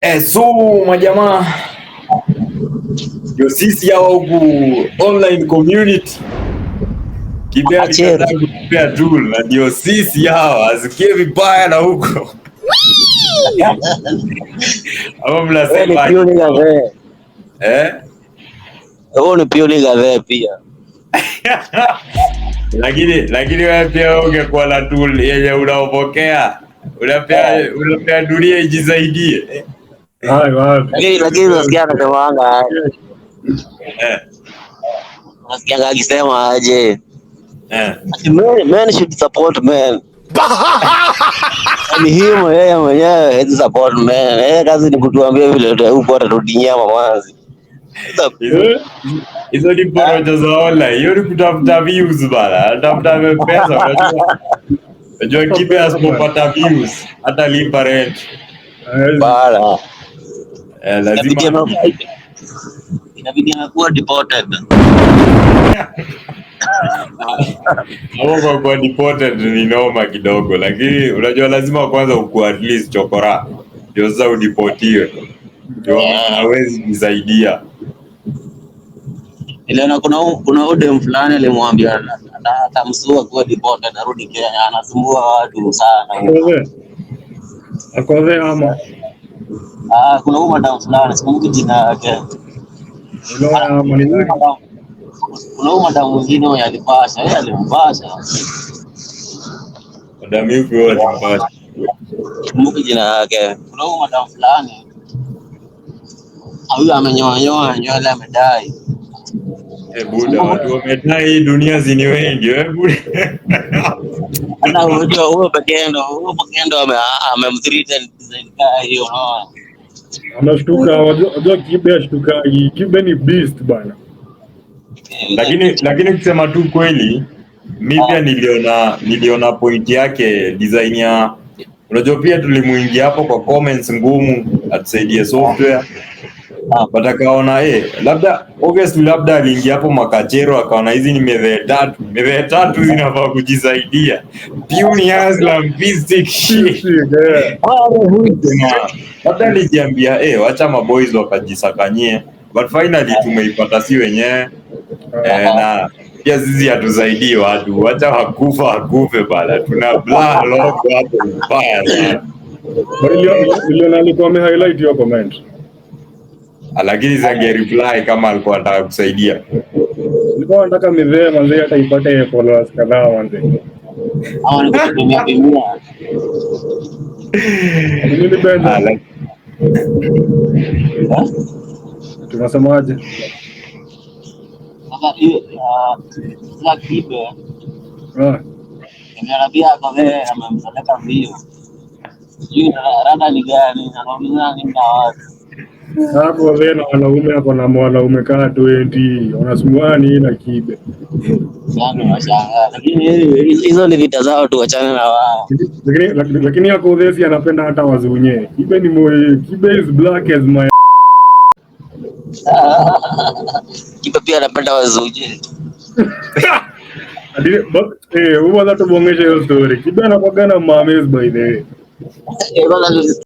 So majamaa, ndio sisi hawa huku online community kibea alikataa kutupea tool, na ndio sisi hawa asikie vibaya na huko ama mnasema ni pioni gawe pia lakini wewe pia ungekuwa na tool yenye unaopokea unapea dunia ijisaidie. Lakini nasikia anasemanga nasikia akisema aje men should support men. Ni hiyo yeye mwenyewe hezi support men. Yeye kazi ni kutuambia vile upo atarudi nyama mwanzi. Hizo ni porojo za online. Hiyo ni kutafuta views bana. Tafuta pesa. Unajua kipe asipopata views hata lipa rent. Bana. Lazima inabidi anakuwa deported. Hapo kwa deported ni noma kidogo, lakini unajua lazima kwanza ukue at least chokora ndio sasa udiportiwe, ndio hawezi kusaidia. Ile kuna udem fulani alimwambia atamsua kwa deported arudi Kenya, anasumbua watu sana. Akoze ama kuna huyu madam fulani sikumbuki jina yake. Kuna huyu madam mwingine yeye alipasha, yeye alimpasha. Madam yupi alimpasha? Sikumbuki jina yake. Kuna huyu madam fulani. Huyu amenyoa nywele amedai. Buda, watu wamedai dunia zini wengi, buda. Ana huyo pekee ndo amemthreaten design kama hiyo, unaona. Anashtuka, wajua kibe ashtuka, kibe ni beast bana. Lakini kusema tu kweli, mimi pia niliona point yake design ya, unajua pia tulimuingia hapo kwa comments ngumu atusaidie software. Batakaona labda obviously labda aliingia hapo makachero akaona hizi ni meve tatu zinafaa kujisaidia. Puny Aslam bistic shit. Labda alijiambia wacha maboys wakajisakanyie, but finally tumeipata si wenyewe. Na pia sisi hatusaidii watu, wacha wakufe bala, tuna blah logo hapo mbaya sana. Ile alikuwa amehighlight hiyo comment, lakini zange reply kama alikuwa anataka kusaidia. Nilikuwa nataka mzee manze hata ipate followers kadhaa manze. Hawa ni kutumia bimia. Nini benda? Tunasemaje? Sasa hiyo sasa kibe. Nimeambia kwa wewe amemsaleka mbio. Sijui rada ni gani, anaona nini na watu. Hapo wewe wanaume hapo na mwanaume kaa 20 wanasumbuana ni na kibe. Sana mashanga. Lakini hizo ni vita zao tu, achana na wao. Lakini yako Udhesi anapenda hata wazunye. Kibe is black as my kibe pia anapenda wazunye. Huwa hata tuongeshe hiyo story. Kibe anakuwa na mames by the way.